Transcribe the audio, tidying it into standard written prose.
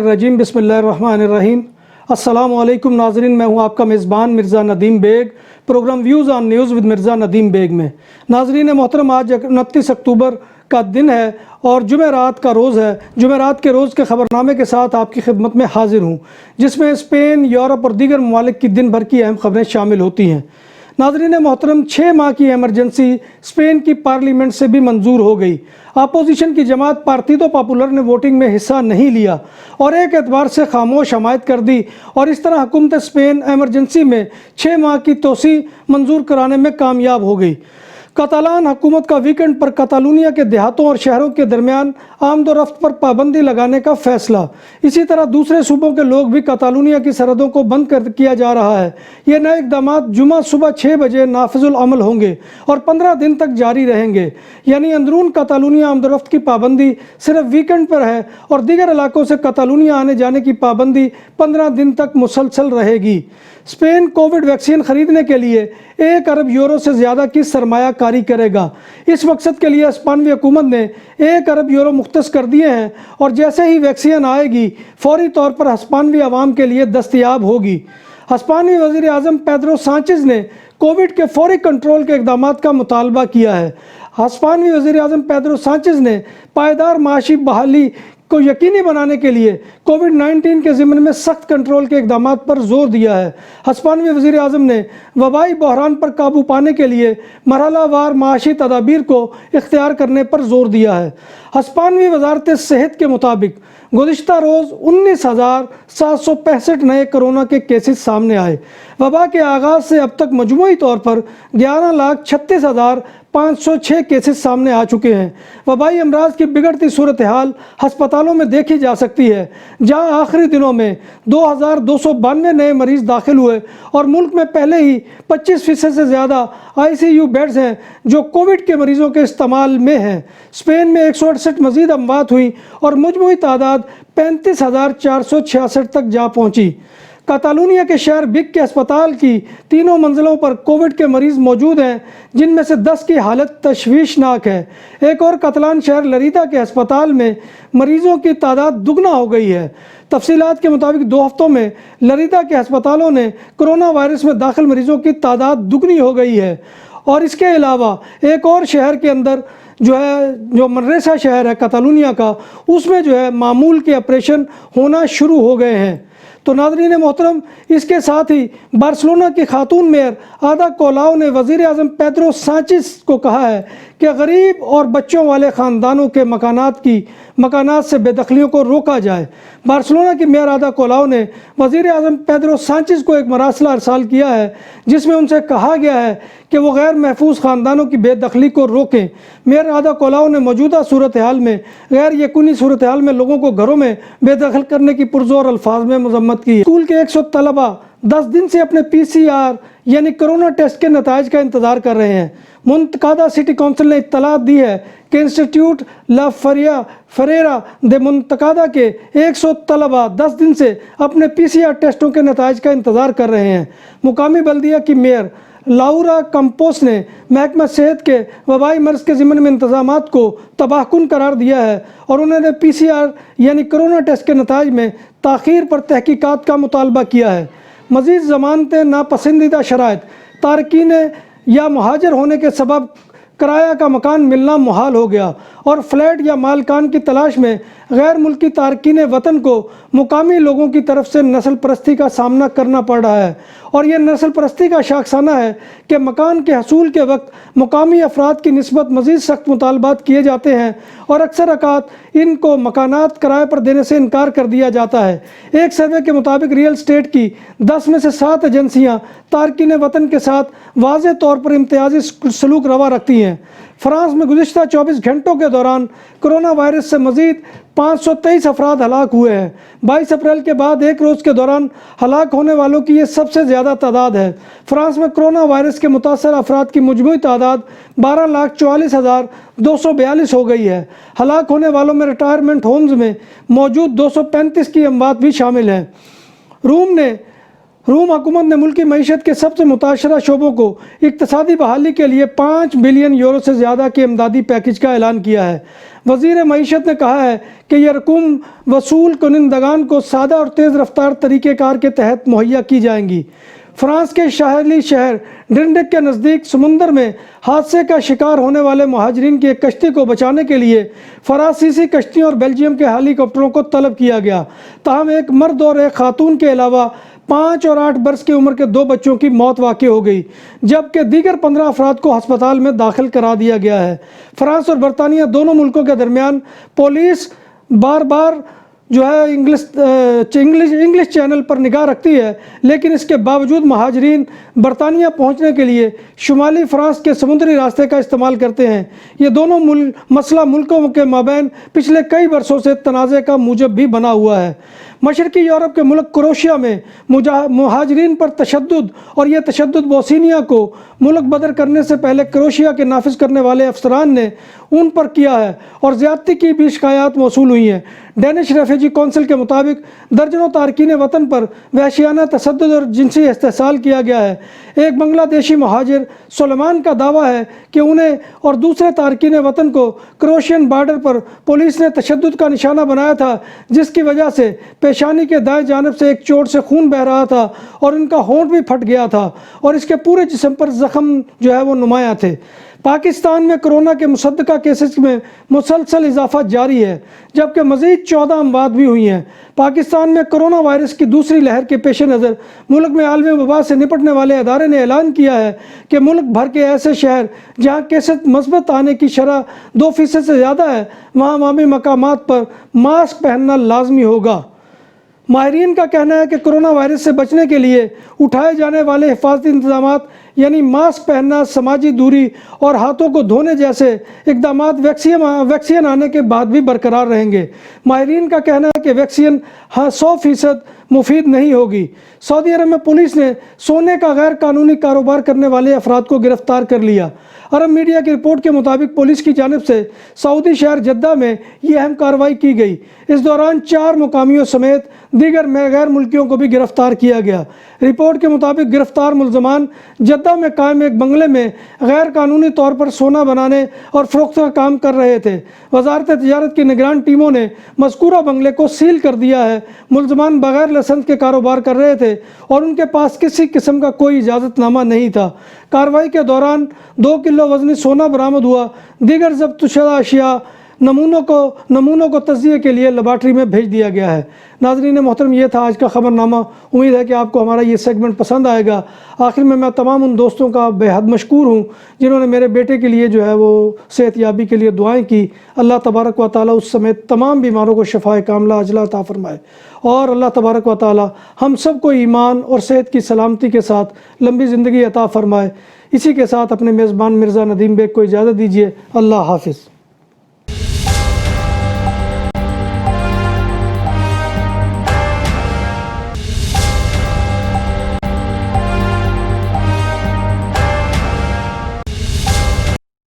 रजीम बिस्मिल्लाहिर्रहमानिर्रहीम। अस्सलाम वालेकुम नाज़रीन, मैं हूं आपका मेज़बान Mirza Nadeem Baig. Programme views on news with Mirza Nadeem Baig में नाज़रीन मोहतरम, आज 29 अक्टूबर का दिन है और जुमेरात का रोज़ है। जुमेरात के रोज़ के ख़बरनामे के साथ आपकी खिदमत में हाजिर हूँ, जिसमें स्पेन, यूरोप और दीगर ममालिक की दिन भर की अहम ख़बरें शामिल होती हैं। नाज़रीन मोहतरम, 6 माह की एमरजेंसी स्पेन की पार्लियामेंट से भी मंजूर हो गई। अपोजिशन की जमात पार्टिदो पॉपुलर ने वोटिंग में हिस्सा नहीं लिया और एक एतबार से खामोश हमायत कर दी और इस तरह हुकूमत स्पेन एमरजेंसी में 6 माह की तोसी मंजूर कराने में कामयाब हो गई। कतालान हुकूमत का वीकेंड पर कतालुनिया के देहातों और शहरों के दरमियान आमदोरफ्त पर पाबंदी लगाने का फैसला। इसी तरह दूसरे सूबों के लोग भी कतालुनिया की सरहदों को बंद कर किया जा रहा है। ये नए इक़दाम जुमा सुबह 6 बजे नाफिजुल अमल होंगे और 15 दिन तक जारी रहेंगे। यानी अंदरून कतालुनिया आमदोरफ्त की पाबंदी सिर्फ वीकेंड पर है और दीगर इलाकों से कतालुनिया आने जाने की पाबंदी 15 दिन तक मुसलसल रहेगी। स्पेन कोविड वैक्सीन खरीदने के लिए 1 अरब यूरो से ज़्यादा की सरमायाकारी करेगा। इस मकसद के लिए स्पेनी हुकूमत ने 1 अरब यूरो मुख्तस कर दिए हैं और जैसे ही वैक्सीन आएगी फौरी तौर पर स्पेनी आवाम के लिए दस्तयाब होगी। स्पेनी वज़ीर आज़म पेड्रो सांचेज़ ने कोविड के फौरी कंट्रोल के इक़दाम का मुतालबा किया है। स्पेनी वज़ीर आज़म पेड्रो सांचेज़ ने पायदार माशी बहाली को यकीनी बनाने के लिए कोविड-19 के ज़िम्न में सख्त कंट्रोल के इक़दाम पर जोर दिया है। स्पेनी वज़ीर आज़म ने वबाई बहरान पर काबू पाने के लिए मरहलावार माशी तदाबीर को इख्तियार करने पर जोर दिया है। स्पेनी वजारत सेहत के मुताबिक गुज़िश्ता रोज़ 19,765 नए कोरोना के केसेस सामने आए। वबा के आगाज़ से अब तक मजमूई तौर पर 11,36,506 केसेस सामने आ चुके हैं। वबाई अमराज की बिगड़ती सूरत हाल हस्पतालों में देखी जा सकती है, जहां आखिरी दिनों में 2,292 नए मरीज़ दाखिल हुए और मुल्क में पहले ही 25% से ज़्यादा ICU बेड्स हैं जो कोविड के मरीज़ों के इस्तेमाल में हैं। स्पेन में 168 मज़ीद अमवात हुई और मजमूई तादाद 35,466 तक जा पहुँची। कतालुनिया के शहर बिग के अस्पताल की 3 मंजिलों पर कोविड के मरीज़ मौजूद हैं, जिनमें से 10 की हालत तशवीशनाक है। एक और कतलान शहर लरीदा के अस्पताल में मरीज़ों की तादाद दुगना हो गई है। तफसीलात के मुताबिक 2 हफ्तों में लरीदा के अस्पतालों ने कोरोना वायरस में दाखिल मरीज़ों की तादाद दुगनी हो गई है। और इसके अलावा एक और शहर के अंदर जो मनरेसा शहर है कतालुनिया का, उसमें मामूल के ऑपरेशन होना शुरू हो गए हैं। तो नाज़रीन मोहतरम, इसके साथ ही बार्सिलोना की खातून मेयर आदा कोलाओ ने वज़ीर आज़म पेड्रो सांचेज़ को कहा है कि गरीब और बच्चों वाले ख़ानदानों के मकानात से बेदखलियों को रोका जाए। बार्सिलोना की मेयर आदा कोलाओ ने वज़ीर आज़म पेड्रो सांचेज़ को एक मरासला अरसाल किया है, जिसमें उनसे कहा गया है कि वो गैर महफूज ख़ानदानों की बेदखली को रोकें। मेयर आदा कोलाओ ने मौजूदा सूरत हाल में गैर यकीनी सूरत हाल में लोगों को घरों में बेदखल करने की पुरज़ोर अल्फाज में मज़म्मत की है। स्कूल के 100 तलबा 10 दिन से अपने PCR यानी कोरोना टेस्ट के नताइज का इंतज़ार कर रहे हैं। मुंतकादा सिटी काउंसिल ने इत्तला दी है कि इंस्टीट्यूट ला फरेरा दे मुंतकादा के 100 तलबा 10 दिन से अपने PCR टेस्टों के नताइज का इंतज़ार कर रहे हैं। मुकामी बल्दिया की मेयर लाउरा कंपोस ने महकमा सेहत के वबाई मर्ज़ के ज़िम्न में इंतज़ामात को तबाहकुन करार दिया है और उन्होंने PCR यानी कोरोना टेस्ट के नताइज में ताख़ीर पर तहकीकात का मुतालबा किया है। मज़ीद ज़मानतें नापसंदीदा शराइत, तारकीन या महाजर होने के सबब किराया का मकान मिलना मुहाल हो गया और फ्लैट या मालकान की तलाश में गैर मुल्की तारकीन वतन को मुकामी लोगों की तरफ से नस्ल परस्ती का सामना करना पड़ रहा है। और यह नस्ल परस्ती का शाखसाना है कि मकान के हसूल के वक्त मुकामी अफराद की निस्बत मज़ीद सख्त मुतालबात किए जाते हैं और अक्सर अकात इनको मकानात किराए पर देने से इनकार कर दिया जाता है। एक सर्वे के मुताबिक रियल स्टेट की 10 में से 7 एजेंसियाँ तारकीन वतन के साथ वाज़ेह तौर पर इम्तियाजी सलूक रवा रखती हैं। फ्रांस में गुज़िश्ता 24 घंटों के दौरान कोरोना वायरस से मज़ीद 523 अफराद हलाक हुए हैं। 22 अप्रैल के बाद एक रोज़ के दौरान हलाक होने वालों की ये सबसे ज़्यादा तादाद है। फ्रांस में कोरोना वायरस के मुतासर अफराद की मजमूई तादाद 12,44,242 हो गई है। हलाक होने वालों में रिटायरमेंट होम्स में मौजूद 235 की अमवात भी शामिल हैं। रूम ने روم حکومت نے ملکی معیشت کے سب سے متاثرہ شعبوں کو اقتصادی بحالی کے لیے 5 بلین یورو سے زیادہ کے امدادی پیکج کا اعلان کیا ہے۔ وزیر معیشت نے کہا ہے کہ یہ رقوم وصول کنندگان کو سادہ اور تیز رفتار طریقہ کار کے تحت مہیا کی جائیں گی۔ فرانس کے ساحلی شہر ڈنڈک کے نزدیک سمندر میں حادثے کا شکار ہونے والے مہاجرین کی ایک کشتی کو بچانے کے لیے فرانسیسی کشتیوں اور بیلجیم کے ہیلی کاپٹروں کو طلب کیا گیا، تاہم ایک مرد اور ایک خاتون کے علاوہ 5 اور 8 برس کی عمر کے 2 بچوں کی موت واقع ہو گئی، جبکہ دیگر 15 افراد کو ہسپتال میں داخل کرا دیا گیا ہے۔ فرانس اور برطانیہ دونوں ملکوں کے درمیان پولیس بار بار انگلش چینل پر نگاہ رکھتی ہے، لیکن اس کے باوجود مہاجرین برطانیہ پہنچنے کے لیے شمالی فرانس کے سمندری راستے کا استعمال کرتے ہیں۔ یہ دونوں مسئلہ ملکوں کے مابین پچھلے کئی برسوں سے تنازع کا موجب بھی بنا ہوا ہے۔ مشرقی یورپ کے ملک کروشیا میں مہاجرین پر تشدد اور یہ تشدد بوسنیا کو ملک بدر کرنے سے پہلے کروشیا کے نافذ کرنے والے افسران نے ان پر کیا ہے اور زیادتی کی بھی شکایات موصول ہوئی ہیں۔ ڈینش ریفیوجی کونسل کے مطابق درجنوں تارکین وطن پر وحشیانہ تشدد اور جنسی استحصال کیا گیا ہے۔ ایک بنگلہ دیشی مہاجر سلیمان کا دعویٰ ہے کہ انہیں اور دوسرے تارکین وطن کو کروشین بارڈر پر پولیس نے تشدد کا نشانہ بنایا تھا، جس کی وجہ سے پیشانی کے دائیں جانب سے ایک چوٹ سے خون بہہ رہا تھا اور ان کا ہونٹ بھی پھٹ گیا تھا اور اس کے پورے جسم پر زخم وہ نمایاں تھے۔ پاکستان میں کرونا کے مصدقہ کیسز میں مسلسل اضافہ جاری ہے، جبکہ مزید 14 اموات بھی ہوئی ہیں۔ پاکستان میں کرونا وائرس کی دوسری لہر کے پیش نظر ملک میں عالمی وبا سے نپٹنے والے ادارے نے اعلان کیا ہے کہ ملک بھر کے ایسے شہر جہاں کیسز مثبت آنے کی شرح 2% سے زیادہ ہے، وہاں عوامی مقامات پر ماسک پہننا لازمی ہوگا۔ ماہرین کا کہنا ہے کہ کرونا وائرس سے بچنے کے لیے اٹھائے جانے والے حفاظتی انتظامات یعنی ماسک پہننا، سماجی دوری اور ہاتھوں کو دھونے جیسے اقدامات ویکسین آنے کے بعد بھی برقرار رہیں گے۔ ماہرین کا کہنا ہے کہ ویکسین 100% مفید نہیں ہوگی۔ سعودی عرب میں پولیس نے سونے کا غیر قانونی کاروبار کرنے والے افراد کو گرفتار کر لیا۔ عرب میڈیا کی رپورٹ کے مطابق پولیس کی جانب سے سعودی شہر جدہ میں یہ اہم کارروائی کی گئی۔ اس دوران 4 مقامیوں سمیت دیگر غیر ملکیوں کو بھی گرفتار کیا گیا۔ رپورٹ کے مطابق گرفتار ملزمان جدہ میں قائم ایک بنگلے میں غیر قانونی طور پر سونا بنانے اور فروخت کا کام کر رہے تھے۔ وزارت تجارت کی نگران ٹیموں نے مذکورہ بنگلے کو سیل کر دیا ہے۔ ملزمان بغیر لائسنس کے کاروبار کر رہے تھے اور ان کے پاس کسی قسم کا کوئی اجازت نامہ نہیں تھا۔ کارروائی کے دوران 2 کلو وزنی سونا برآمد ہوا۔ دیگر ضبط شدہ اشیاء نمونوں کو تجزیے کے لیے لیبارٹری میں بھیج دیا گیا ہے۔ ناظرین محترم، یہ تھا آج کا خبر نامہ۔ امید ہے کہ آپ کو ہمارا یہ سیگمنٹ پسند آئے گا۔ آخر میں تمام ان دوستوں کا بے حد مشکور ہوں جنہوں نے میرے بیٹے کے لیے وہ صحت یابی کے لیے دعائیں کی۔ اللہ تبارک و تعالیٰ اس سمیت تمام بیماروں کو شفائے کاملہ عاجلہ عطا فرمائے، اور اللہ تبارک و تعالیٰ ہم سب کو ایمان اور صحت کی سلامتی کے ساتھ لمبی زندگی عطا فرمائے۔ اسی کے ساتھ اپنے میزبان مرزا ندیم بیگ کو اجازت دیجیے۔ اللہ حافظ۔